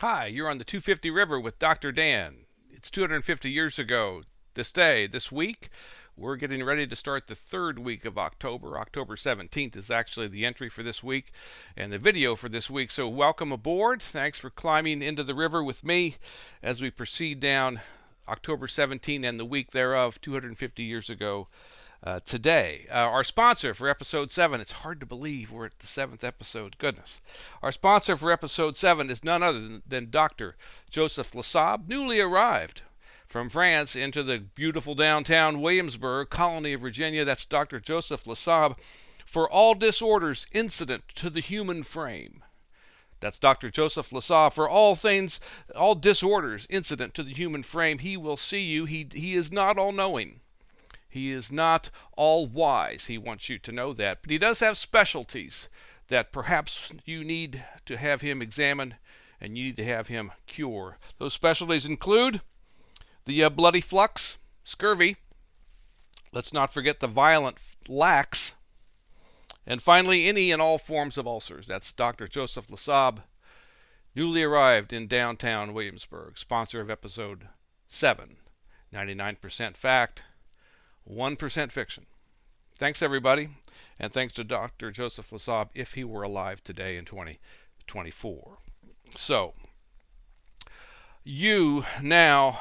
Hi, you're on the 250 River with Dr. Dan. It's 250 years ago this day, this week. We're getting ready to start the third week of October. October 17th is actually the entry for this week and the video for this week. So welcome aboard. Thanks for climbing into the river with me as we proceed down October 17th and the week thereof, 250 years ago today. Our sponsor for episode 7, it's hard to believe we're at the 7th episode, goodness. Our sponsor for episode 7 is none other than Dr. Joseph LaSabbe, newly arrived from France into the beautiful downtown Williamsburg, colony of Virginia. That's Dr. Joseph LaSabbe for all disorders incident to the human frame. That's Dr. Joseph LaSabbe for all things, all disorders incident to the human frame. He will see you. He is not all-knowing. He is not all wise. He wants you to know that. But he does have specialties that perhaps you need to have him examine and you need to have him cure. Those specialties include the bloody flux, scurvy. Let's not forget the violent lax. And finally, any and all forms of ulcers. That's Dr. Joseph LaSabbe, newly arrived in downtown Williamsburg, sponsor of episode 7. 99% fact, 1% fiction. Thanks, everybody, and thanks to Dr. Joseph LaSabbe if he were alive today in 2024. So, you now,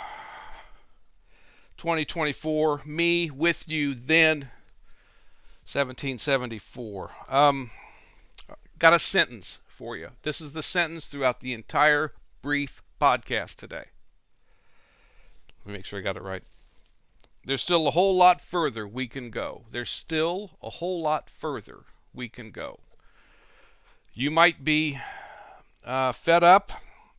2024, me with you then, 1774. Got a sentence for you. This is the sentence throughout the entire brief podcast today. Let me make sure I got it right. There's still a whole lot further we can go. There's still a whole lot further we can go. You might be fed up.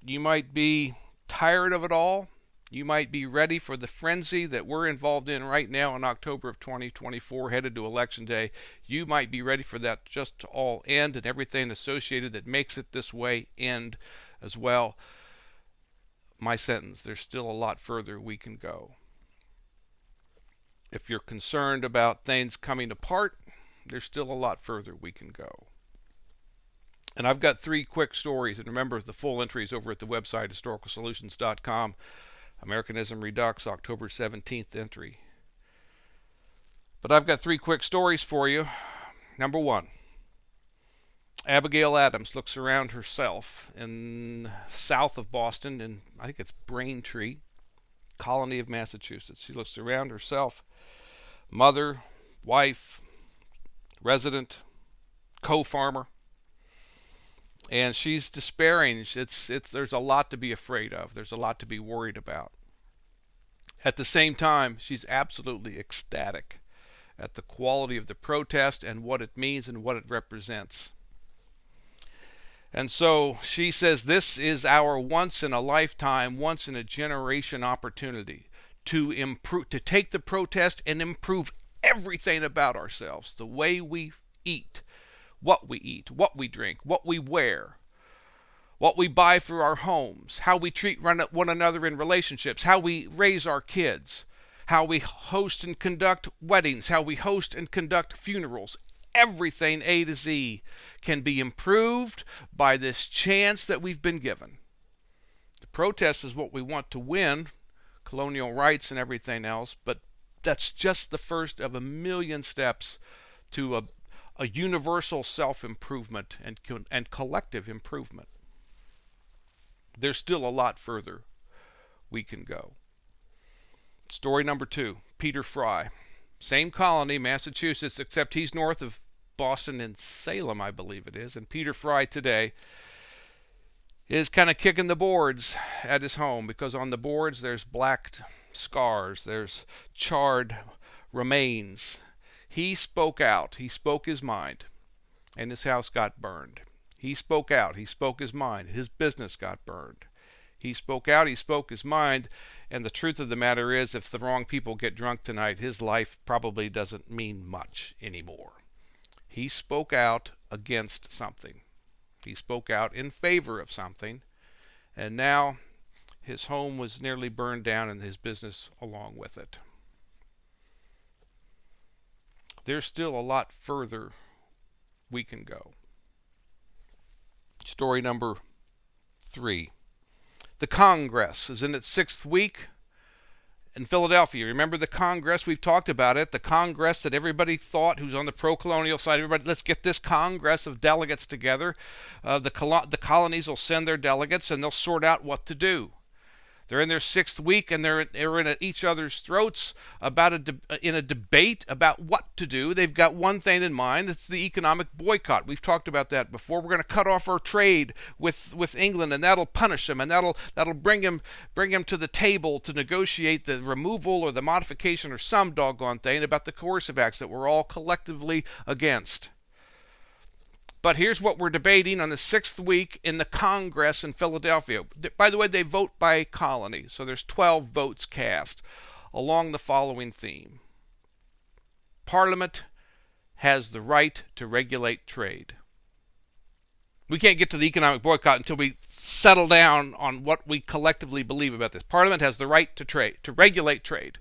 You might be tired of it all. You might be ready for the frenzy that we're involved in right now in October of 2024, headed to Election Day. You might be ready for that just to all end and everything associated that makes it this way end as well. My sentence, there's still a lot further we can go. If you're concerned about things coming apart, there's still a lot further we can go. And I've got 3 quick stories. And remember, the full entry is over at the website, historicalsolutions.com. Americanism Redux, October 17th entry. But I've got 3 quick stories for you. Number 1. Abigail Adams looks around herself in south of Boston, in I think it's Braintree, colony of Massachusetts. She looks around herself. Mother, wife, resident, co-farmer, and she's despairing. There's a lot to be afraid of. There's a lot to be worried about. At the same time, she's absolutely ecstatic at the quality of the protest and what it means and what it represents. And so she says this is our once in a lifetime, once in a generation opportunity to improve, to take the protest and improve everything about ourselves. The way we eat, what we drink, what we wear, what we buy for our homes, how we treat one another in relationships, how we raise our kids, how we host and conduct weddings, how we host and conduct funerals. Everything A to Z can be improved by this chance that we've been given. The protest is what we want to win, colonial rights and everything else, but that's just the first of a million steps to a universal self-improvement and collective improvement. There's still a lot further we can go. Story number 2, Peter Fry. Same colony, Massachusetts, except he's north of Boston and Salem, I believe it is. And Peter Fry today is kind of kicking the boards at his home, because on the boards there's black scars, there's charred remains. He spoke out. He spoke his mind, and his house got burned. He spoke out. He spoke his mind. His business got burned. He spoke out. He spoke his mind. And the truth of the matter is, if the wrong people get drunk tonight, his life probably doesn't mean much anymore. He spoke out against something. He spoke out in favor of something. And now his home was nearly burned down and his business along with it. There's still a lot further we can go. Story number 3. The Congress is in its 6th week in Philadelphia. Remember the Congress? We've talked about it. The Congress that everybody thought, who's on the pro-colonial side, everybody, let's get this Congress of delegates together. The colonies will send their delegates, and they'll sort out what to do. They're in their 6th week, and they're in at each other's throats in a debate about what to do. They've got one thing in mind. It's the economic boycott. We've talked about that before. We're going to cut off our trade with England, and that'll punish them, and that'll bring them to the table to negotiate the removal or the modification or some doggone thing about the coercive acts that we're all collectively against. But here's what we're debating on the 6th week in the Congress in Philadelphia. By the way, they vote by colony, so there's 12 votes cast along the following theme. Parliament has the right to regulate trade. We can't get to the economic boycott until we settle down on what we collectively believe about this. Parliament has the right to regulate trade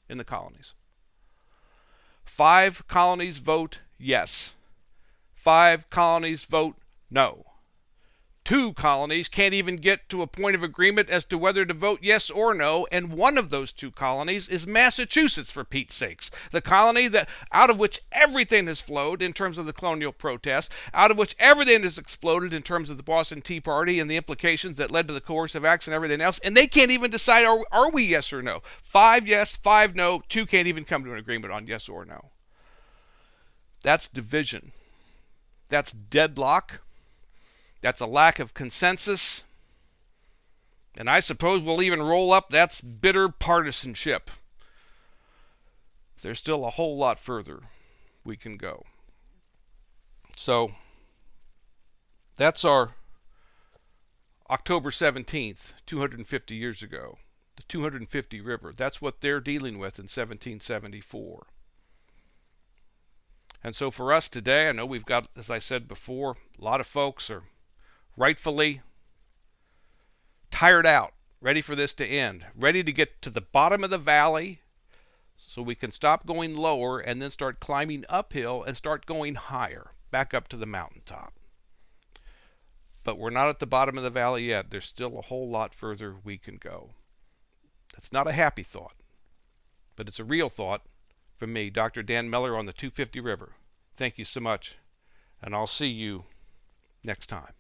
in the colonies. 5 colonies vote yes. 5 colonies vote no. 2 colonies can't even get to a point of agreement as to whether to vote yes or no, and one of those 2 colonies is Massachusetts, for Pete's sakes. The colony out of which everything has flowed in terms of the colonial protest, out of which everything has exploded in terms of the Boston Tea Party and the implications that led to the coercive acts and everything else, and they can't even decide, are we yes or no? 5 yes, 5 no, 2 can't even come to an agreement on yes or no. That's division. That's deadlock. That's a lack of consensus. And I suppose we'll even roll up that's bitter partisanship. There's still a whole lot further we can go. So that's our October 17th, 250 years ago. The 250 River. That's what they're dealing with in 1774. And so for us today, I know we've got, as I said before, a lot of folks are rightfully tired out, ready for this to end, ready to get to the bottom of the valley so we can stop going lower and then start climbing uphill and start going higher, back up to the mountaintop. But we're not at the bottom of the valley yet. There's still a whole lot further we can go. That's not a happy thought, but it's a real thought. From me, Dr. Dan Miller on the 250 River. Thank you so much, and I'll see you next time.